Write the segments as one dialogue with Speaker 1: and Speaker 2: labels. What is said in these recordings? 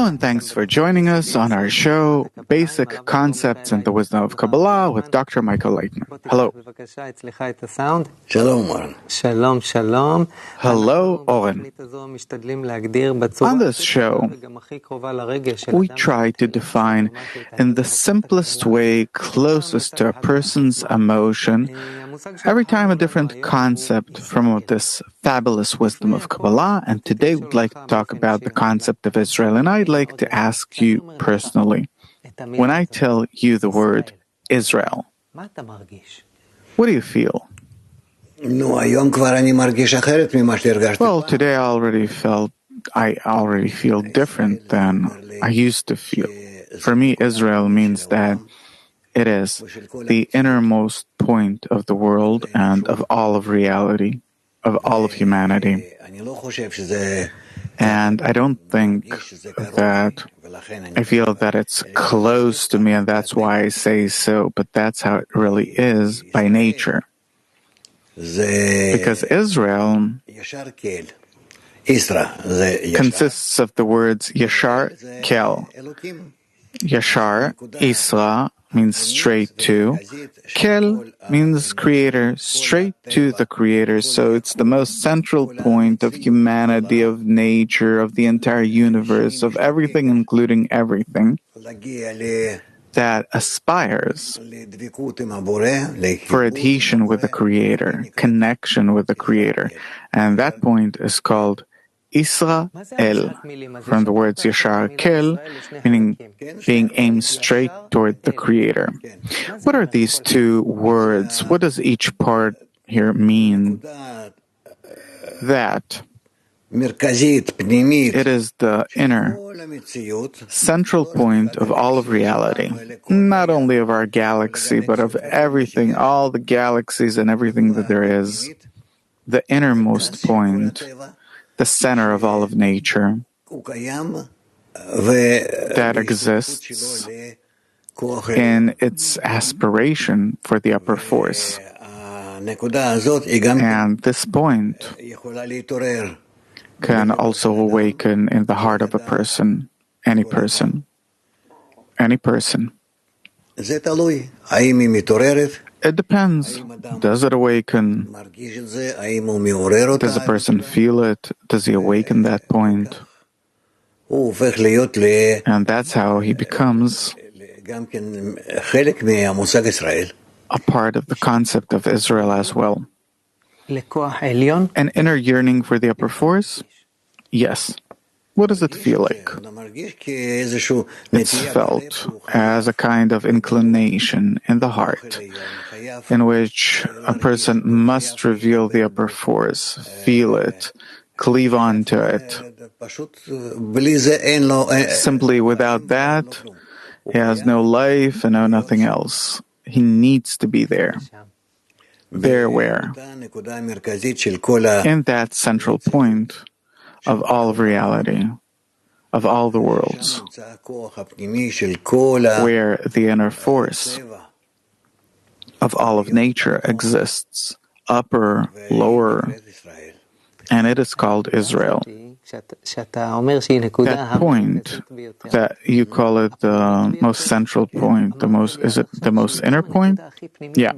Speaker 1: and thanks for joining us on our show, Basic Concepts in the Wisdom of Kabbalah with Dr. Michael Laitman. Hello.
Speaker 2: Shalom, Oren.
Speaker 3: Shalom, shalom.
Speaker 1: Hello, Oren. On this show, we try to define in the simplest way, closest to a person's emotion, every time a different concept from this fabulous wisdom of Kabbalah. And today we'd like to talk about the concept of Israel. And I'd like to ask you personally, when I tell you the word Israel, what do you feel?
Speaker 2: Well,
Speaker 1: today I already feel different than I used to feel. For me, Israel means that it is the innermost point of the world and of all of reality, of all of humanity. And I don't think that I feel that it's close to me, and that's why I say so, but that's how it really is by nature. Because Israel consists of the words Yashar, Kel. Yashar, Isra, means straight to. Kel means creator, straight to the creator. So it's the most central point of humanity, of nature, of the entire universe, of everything, including everything, that aspires for adhesion with the creator, connection with the creator. And that point is called Israel, from the words Yashar Kel, meaning being aimed straight toward the Creator. What are these two words? What does each part here mean? That it is the inner, central point of all of reality, not only of our galaxy, but of everything, all the galaxies and everything that there is, the innermost point, the center of all of nature that exists in its aspiration for the upper force. And this point can also awaken in the heart of a person, any person. It depends. Does it awaken? Does a person feel it? Does he awaken that point? And that's how he becomes a part of the concept of Israel as well. An inner yearning for the upper force? Yes. What does it feel like? It's felt as a kind of inclination in the heart, in which a person must reveal the upper force, feel it, cleave on to it. Simply without that, he has no life and no nothing else. He needs to be there. There where? In that central point of all of reality, of all the worlds, where the inner force of all of nature exists, upper, lower, and it is called Israel. That point, that you call it the most central point, is it the most inner point? Yeah.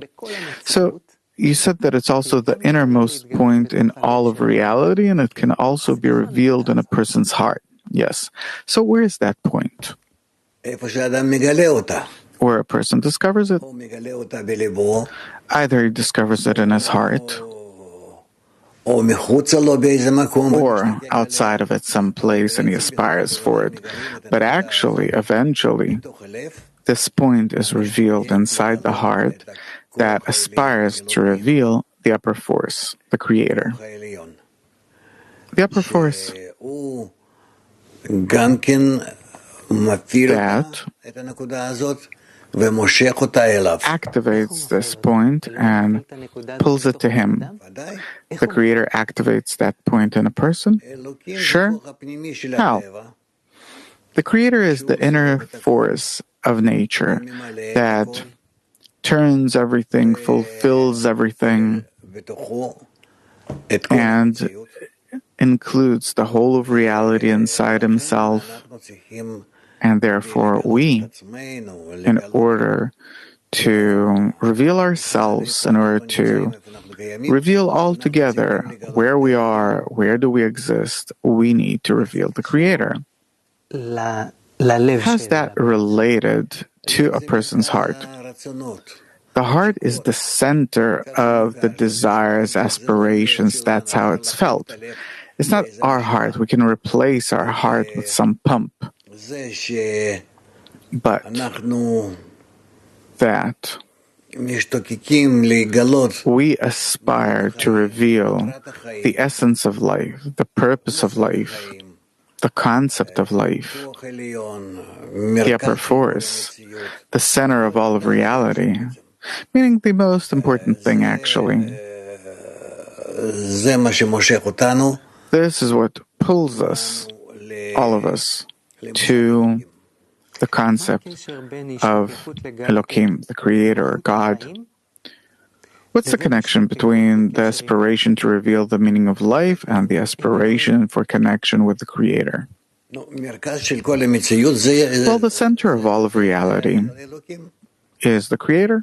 Speaker 1: So you said that it's also the innermost point in all of reality, and it can also be revealed in a person's heart. Yes. So where is that point? Where a person discovers it. Either he discovers it in his heart, or outside of it someplace, and he aspires for it. But actually, eventually, this point is revealed inside the heart that aspires to reveal the upper force, the Creator. The upper force that activates this point and pulls it to him. The Creator activates that point in a person? Sure. How? The Creator is the inner force of nature that turns everything, fulfills everything, and includes the whole of reality inside himself, and therefore we, in order to reveal ourselves, in order to reveal altogether where we are, where do we exist, we need to reveal the Creator. How's that related to a person's heart? The heart is the center of the desires, aspirations. That's how it's felt. It's not our heart. We can replace our heart with some pump. But that we aspire to reveal the essence of life, the purpose of life, the concept of life, the upper force, the center of all of reality, meaning the most important thing, actually. This is what pulls us, all of us, to the concept of Elohim, the Creator, or God. What's the connection between the aspiration to reveal the meaning of life and the aspiration for connection with the Creator? Well, the center of all of reality is the Creator.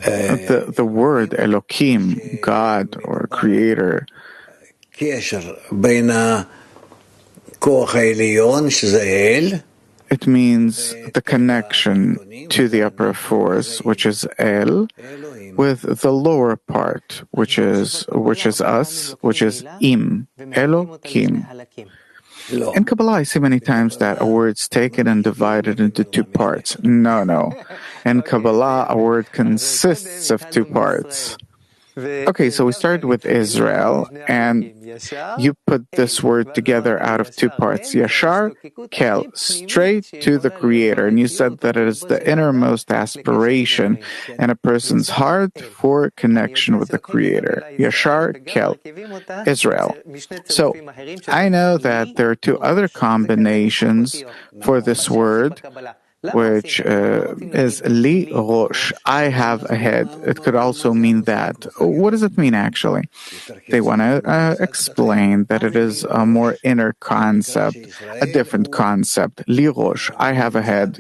Speaker 1: The word Elohim, God or Creator, it means the connection to the upper force, which is El, with the lower part, which is us, which is Im, Elohim. In Kabbalah, I see many times that a word's taken and divided into two parts. No. In Kabbalah, a word consists of two parts. Okay, so we started with Israel, and you put this word together out of two parts. Yashar, Kel, straight to the Creator. And you said that it is the innermost aspiration in a person's heart for connection with the Creator. Yashar, Kel, Israel. So, I know that there are two other combinations for this word, which is li rosh, I have a head. It could also mean that. What does it mean, actually? They want to explain that it is a more inner concept, a different concept. Li rosh, I have a head,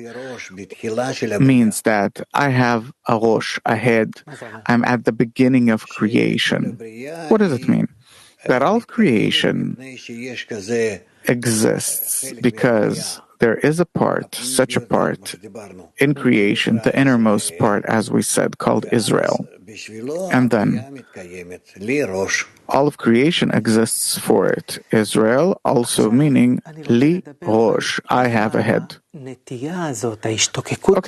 Speaker 1: means that I have a rosh, a head. I'm at the beginning of creation. What does it mean? That all of creation exists because there is a part, such a part, in creation, the innermost part, as we said, called Israel. And then, all of creation exists for it. Israel also meaning, Li Rosh, I have a head. Okay,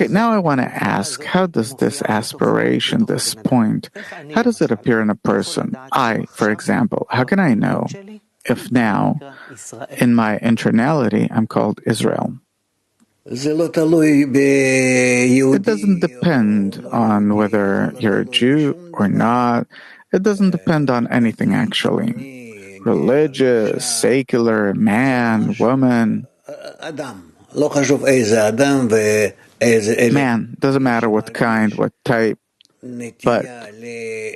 Speaker 1: now I want to ask, how does this aspiration, this point, how does it appear in a person? I, for example, how can I know if now, in my internality, I'm called Israel? It doesn't depend on whether you're a Jew or not. It doesn't depend on anything, actually. Religious, secular, man, woman. Man, doesn't matter what kind, what type. But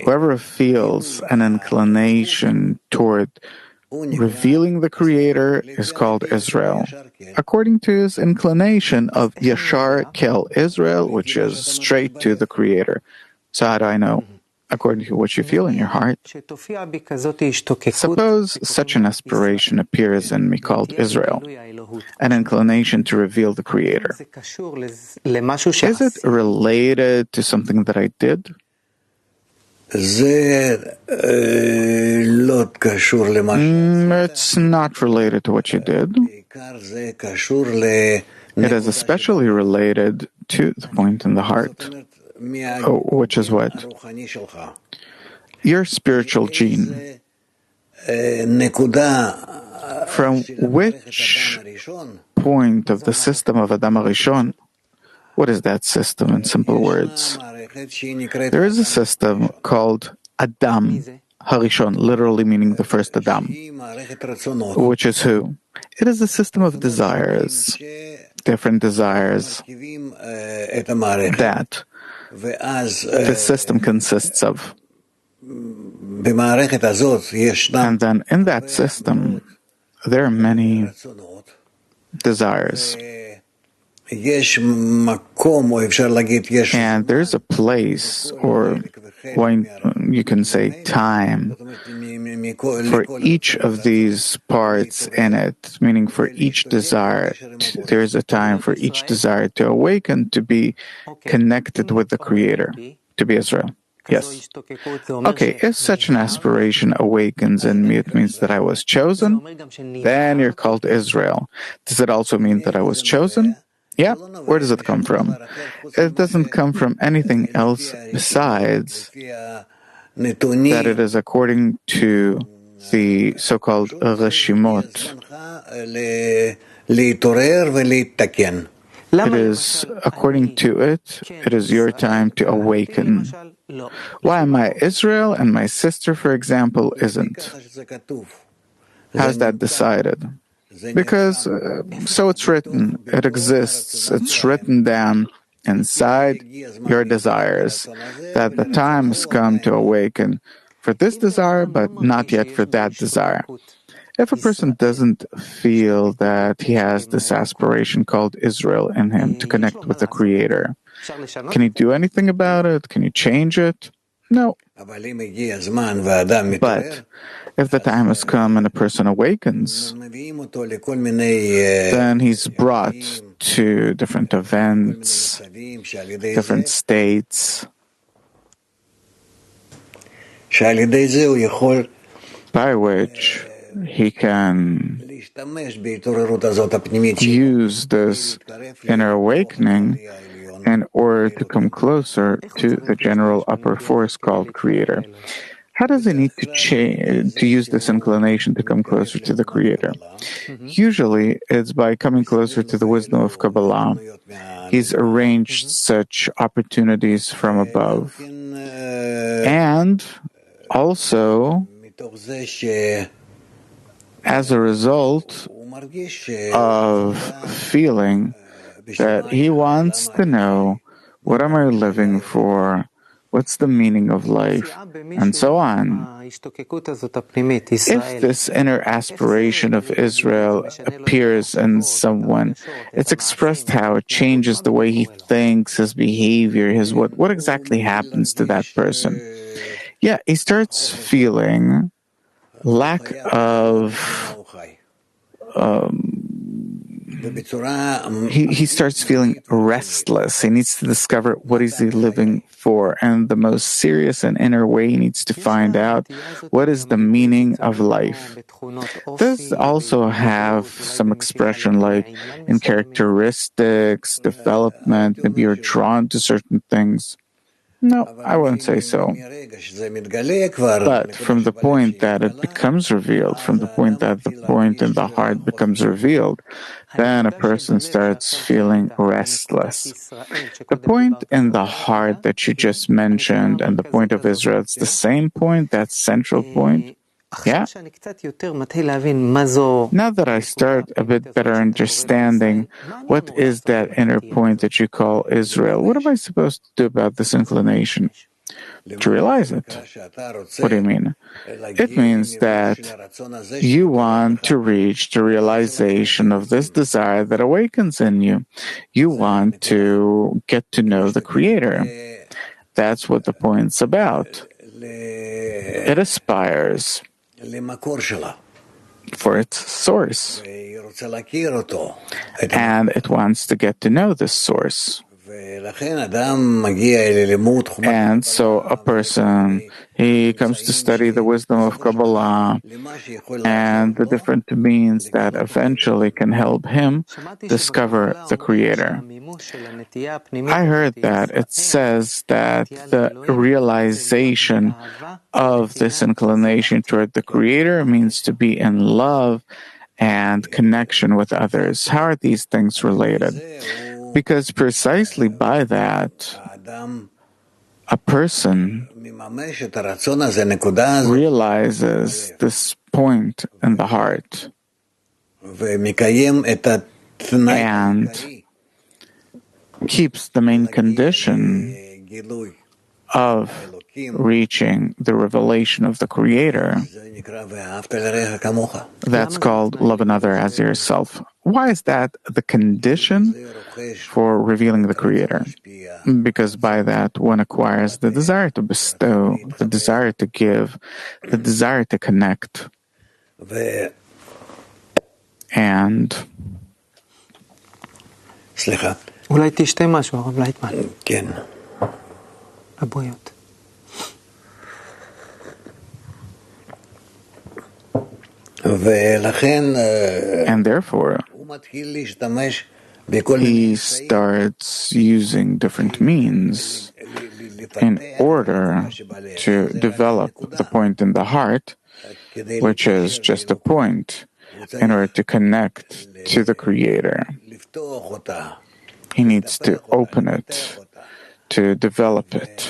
Speaker 1: whoever feels an inclination toward revealing the Creator is called Israel, according to his inclination of Yashar Kel Israel, which is straight to the Creator. So how do I know? According to what you feel in your heart. Suppose such an aspiration appears in me called Israel, an inclination to reveal the Creator. Is it related to something that I did? It's not related to what you did. It is especially related to the point in the heart, which is what? Your spiritual gene. From which point of the system of Adam HaRishon? What is that system in simple words? There is a system called Adam HaRishon, literally meaning the first Adam, which is who? It is a system of desires different desires that this system consists of. And then in that system, there are many desires. And there's a place, or you can say time, for each of these parts in it, meaning for each desire, there's a time for each desire to awaken, to be connected with the Creator, to be Israel. Yes. Okay, if such an aspiration awakens in me, it means that I was chosen, then you're called Israel. Does it also mean that I was chosen? Yeah. Where does it come from? It doesn't come from anything else besides that it is according to the so-called Reshimot. It is, according to it, it is your time to awaken. Why am I Israel and my sister, for example, isn't? How's that decided? Because so it's written, it exists, it's written down inside your desires, that the time has come to awaken for this desire, but not yet for that desire. If a person doesn't feel that he has this aspiration called Israel in him to connect with the Creator, can he do anything about it? Can you change it? No. But if the time has come and a person awakens, then he's brought to different events, different states, by which he can use this inner awakening in order to come closer to the general upper force called Creator. How does he need to use this inclination to come closer to the Creator? Usually, it's by coming closer to the wisdom of Kabbalah. He's arranged such opportunities from above. And also, as a result of feeling that he wants to know, what am I living for? What's the meaning of life? And so on. If this inner aspiration of Israel appears in someone, it's expressed how it changes the way he thinks, his behavior, what exactly happens to that person. Yeah, he starts feeling lack of he starts feeling restless. He needs to discover what is he living for, and the most serious and inner way he needs to find out what is the meaning of life. Does also have some expression like in characteristics, development, maybe you're drawn to certain things. No, I wouldn't say so. But from the point that it becomes revealed, from the point that the point in the heart becomes revealed, then a person starts feeling restless. The point in the heart that you just mentioned and the point of Israel, it's the same point, that central point. Yeah. Now that I start a bit better understanding what is that inner point that you call Israel, what am I supposed to do about this inclination? To realize it. What do you mean? It means that you want to reach the realization of this desire that awakens in you. You want to get to know the Creator. That's what the point's about. It aspires for its source. And it wants to get to know this source. And so a person, he comes to study the wisdom of Kabbalah and the different means that eventually can help him discover the Creator. I heard that it says that the realization of this inclination toward the Creator means to be in love and connection with others. How are these things related? Because precisely by that, a person realizes this point in the heart and keeps the main condition of reaching the revelation of the Creator. That's called love another as yourself. Why is that the condition for revealing the Creator? Because by that one acquires the desire to bestow, the desire to give, the desire to connect. And
Speaker 2: אולי תשתה משהו, הרב לייטמן.
Speaker 3: כן.
Speaker 2: הבריאות.
Speaker 1: And therefore, he starts using different means in order to develop the point in the heart, which is just a point, in order to connect to the Creator. He needs to open it, to develop it,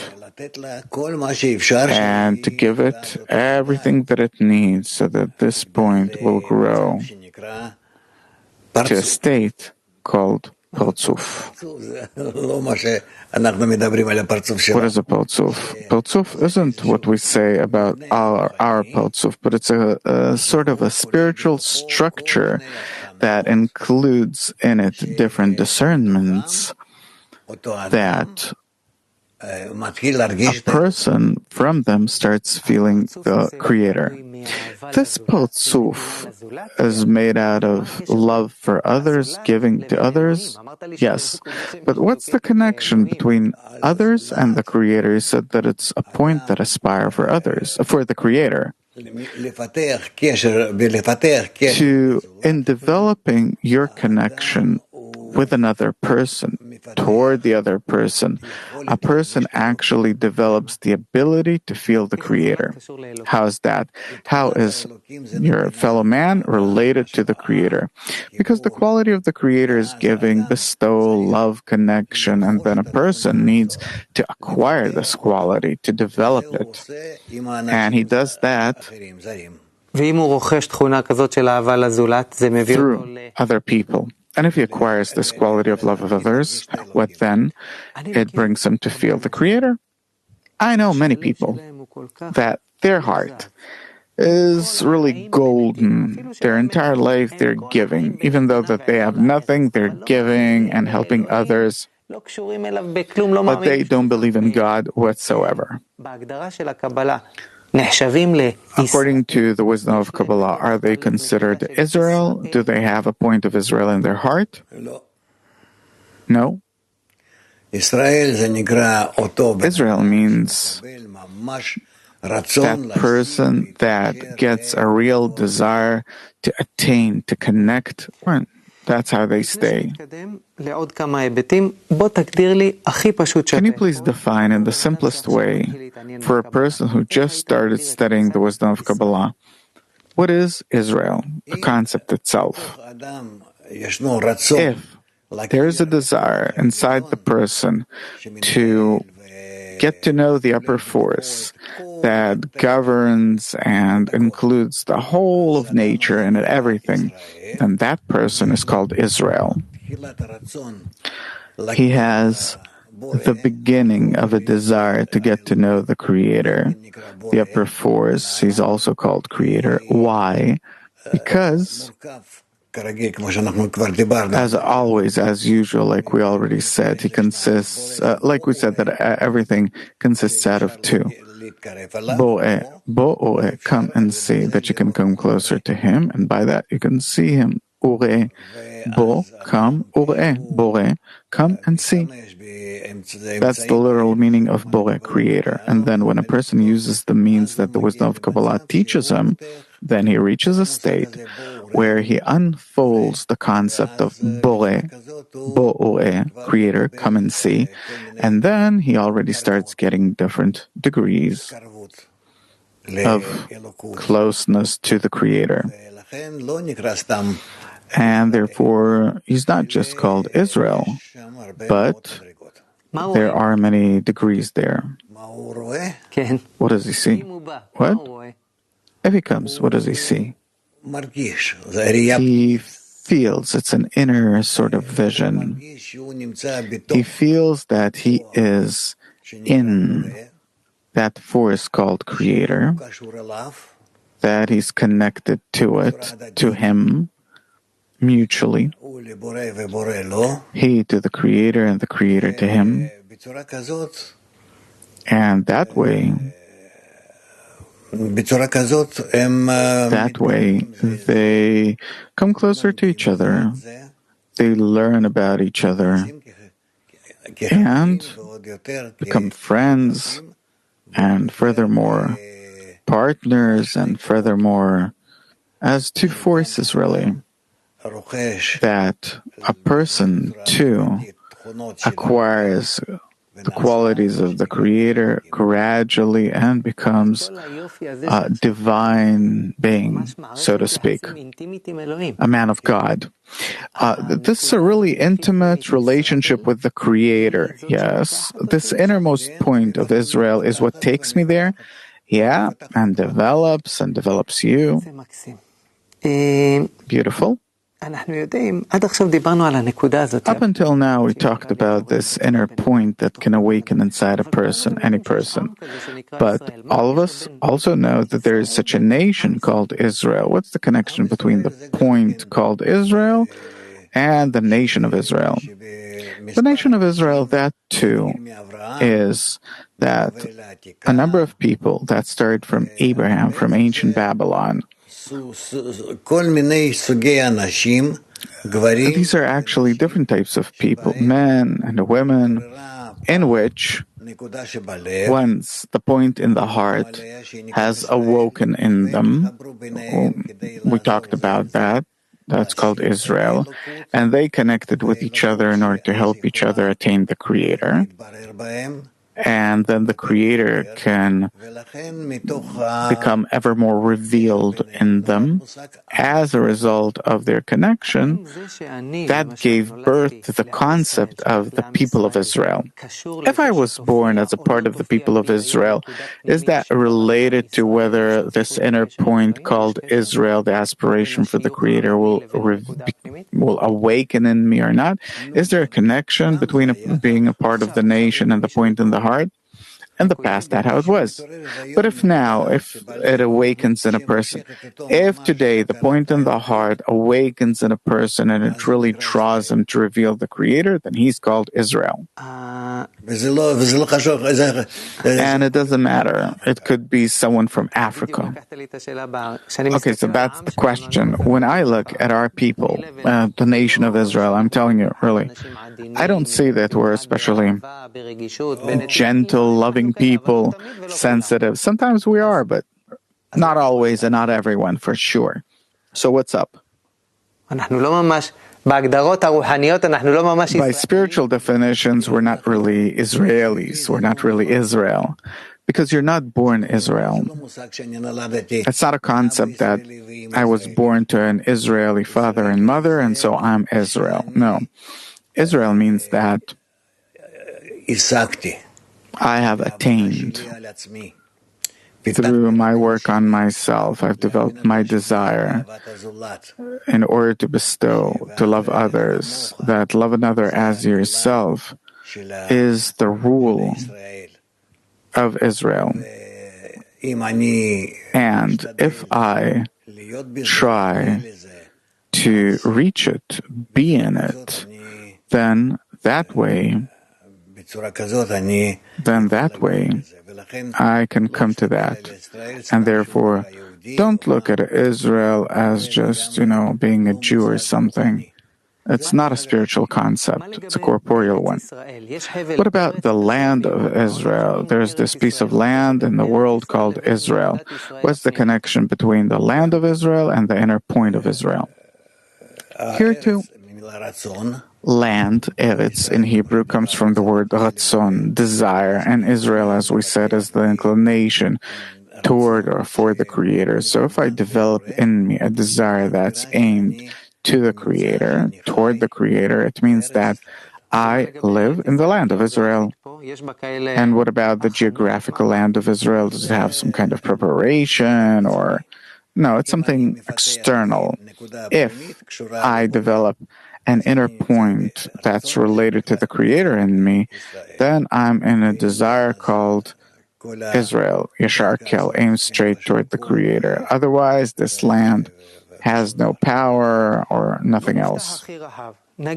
Speaker 1: and to give it everything that it needs so that this point will grow to a state called Partzuf. What is a Partzuf? Partzuf isn't what we say about our Partzuf, but it's a sort of a spiritual structure that includes in it different discernments that a person from them starts feeling the Creator. This Partzuf is made out of love for others, giving to others. Yes, but what's the connection between others and the Creator? You said that it's a point that aspire for others, for the Creator. In developing your connection with another person, toward the other person, a person actually develops the ability to feel the Creator. How is that? How is your fellow man related to the Creator? Because the quality of the Creator is giving, bestow, love, connection, and then a person needs to acquire this quality, to develop it. And he does that through other people. And if he acquires this quality of love of others, what then? It brings him to feel the Creator. I know many people that their heart is really golden. Their entire life they're giving. Even though that they have nothing, they're giving and helping others. But they don't believe in God whatsoever. According to the wisdom of Kabbalah, are they considered Israel? Do they have a point of Israel in their heart? No. Israel means that person that gets a real desire to attain, to connect. That's how they stay. Can you please define in the simplest way, for a person who just started studying the wisdom of Kabbalah, what is Israel, the concept itself? If there is a desire inside the person to get to know the upper force that governs and includes the whole of nature and everything, then that person is called Israel. He has the beginning of a desire to get to know the Creator, the upper force. He's also called Creator. Why? Because, as always, as usual, like we already said, he consists, like we said, that everything consists out of two. Boreh, come and see, that you can come closer to him, and by that you can see him. Boreh, come, Boreh, come and see. That's the literal meaning of Boreh, Creator. And then when a person uses the means that the wisdom of Kabbalah teaches him, then he reaches a state where he unfolds the concept of Boreh, Creator, come and see, and then he already starts getting different degrees of closeness to the Creator. And therefore, he's not just called Israel, but there are many degrees there. What does he see? What? If he comes, what does he see? He feels, it's an inner sort of vision. He feels that he is in that force called Creator, that he's connected to it, to him, mutually. He to the Creator and the Creator to him. And that way, they come closer to each other. They learn about each other and become friends, and furthermore, partners, and furthermore, as two forces, really, that a person, too, acquires the qualities of the Creator gradually and becomes a divine being, so to speak, a man of God. This is a really intimate relationship with the Creator, yes. This innermost point of Israel is what takes me there, yeah, and develops you. Beautiful. Up until now, we talked about this inner point that can awaken inside a person, any person. But all of us also know that there is such a nation called Israel. What's the connection between the point called Israel and the nation of Israel? The nation of Israel, that too, is that a number of people that started from Abraham, from ancient Babylon. These are actually different types of people, men and women, in which once the point in the heart has awoken in them, we talked about that, that's called Israel, and they connected with each other in order to help each other attain the Creator. And then the Creator can become ever more revealed in them as a result of their connection. That gave birth to the concept of the people of Israel. If I was born as a part of the people of Israel, is that related to whether this inner point called Israel, the aspiration for the Creator, will awaken in me or not? Is there a connection between being a part of the nation and the point in the heart? In the past, that's how it was. But if it awakens in a person, if today the point in the heart awakens in a person and it really draws him to reveal the Creator, then he's called Israel. And it doesn't matter. It could be someone from Africa. Okay, so that's the question. When I look at our people, the nation of Israel, I'm telling you, really, I don't see that we're especially gentle, loving people, sensitive. Sometimes we are, but not always and not everyone, for sure. So what's up? By spiritual definitions, we're not really Israelis. We're not really Israel. Because you're not born Israel. It's not a concept that I was born to an Israeli father and mother, and so I'm Israel. No. Israel means that I have attained through my work on myself. I've developed my desire in order to bestow, to love others, that love another as yourself is the rule of Israel. And if I try to reach it, be in it, then that way I can come to that. And therefore, don't look at Israel as just, being a Jew or something. It's not a spiritual concept. It's a corporeal one. What about the land of Israel? There's this piece of land in the world called Israel. What's the connection between the land of Israel and the inner point of Israel? Here too, land, eretz, in Hebrew, comes from the word ratzon, desire, and Israel, as we said, is the inclination toward or for the Creator. So if I develop in me a desire that's aimed to the Creator, toward the Creator, it means that I live in the land of Israel. And what about the geographical land of Israel? Does it have some kind of preparation or... No, it's something external. If I develop an inner point that's related to the Creator in me, then I'm in a desire called Israel, Yashar Kel, aim straight toward the Creator. Otherwise, this land has no power or nothing else. From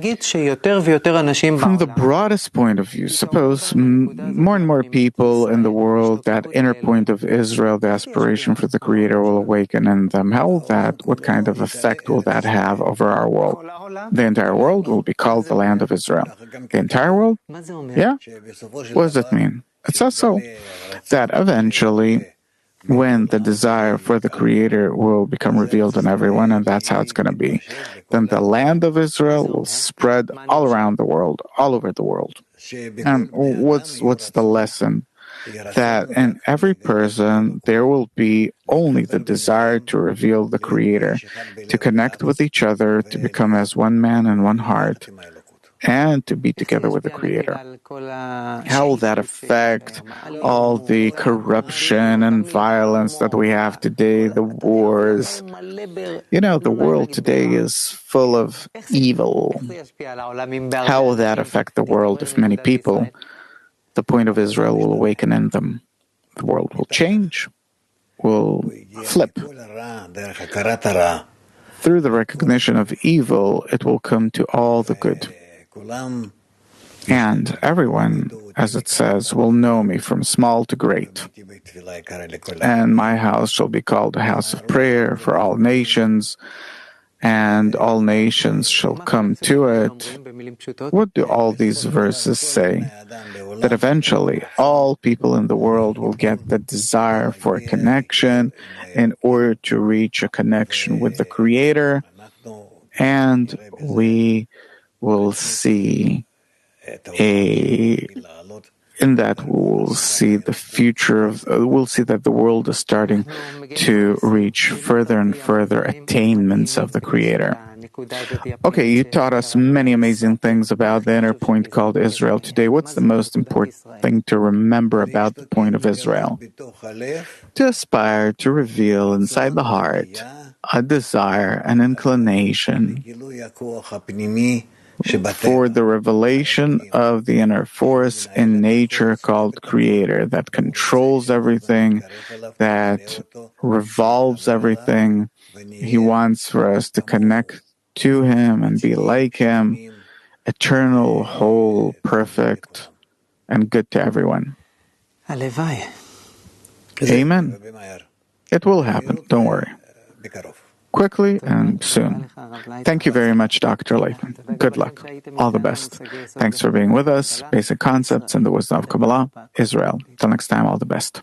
Speaker 1: the broadest point of view, suppose more and more people in the world, that inner point of Israel, the aspiration for the Creator, will awaken in them. What kind of effect will that have over our world? The entire world will be called the land of Israel. The entire world? Yeah? What does it mean? It says so, that eventually, when the desire for the Creator will become revealed in everyone, and that's how it's going to be, then the land of Israel will spread all around the world, all over the world. And what's the lesson? That in every person there will be only the desire to reveal the Creator, to connect with each other, to become as one man and one heart, and to be together with the Creator. How will that affect all the corruption and violence that we have today, the wars? The world today is full of evil. How will that affect the world if many people, the point of Israel, will awaken in them? The world will change, will flip. Through the recognition of evil, it will come to all the good. And everyone, as it says, will know me from small to great. And my house shall be called a house of prayer for all nations, and all nations shall come to it. What do all these verses say? That eventually all people in the world will get the desire for a connection in order to reach a connection with the Creator, and we will see we'll see the future we'll see that the world is starting to reach further and further attainments of the Creator. Okay, you taught us many amazing things about the inner point called Israel today. What's the most important thing to remember about the point of Israel? To aspire to reveal inside the heart a desire, an inclination for the revelation of the inner force in nature called Creator, that controls everything, that revolves everything. He wants for us to connect to Him and be like Him, eternal, whole, perfect, and good to everyone. Amen. It will happen, don't worry. Quickly and soon. Thank you very much, Dr. Laitman. Good luck. All the best. Thanks for being with us. Basic Concepts and the Wisdom of Kabbalah, Israel. Till next time, all the best.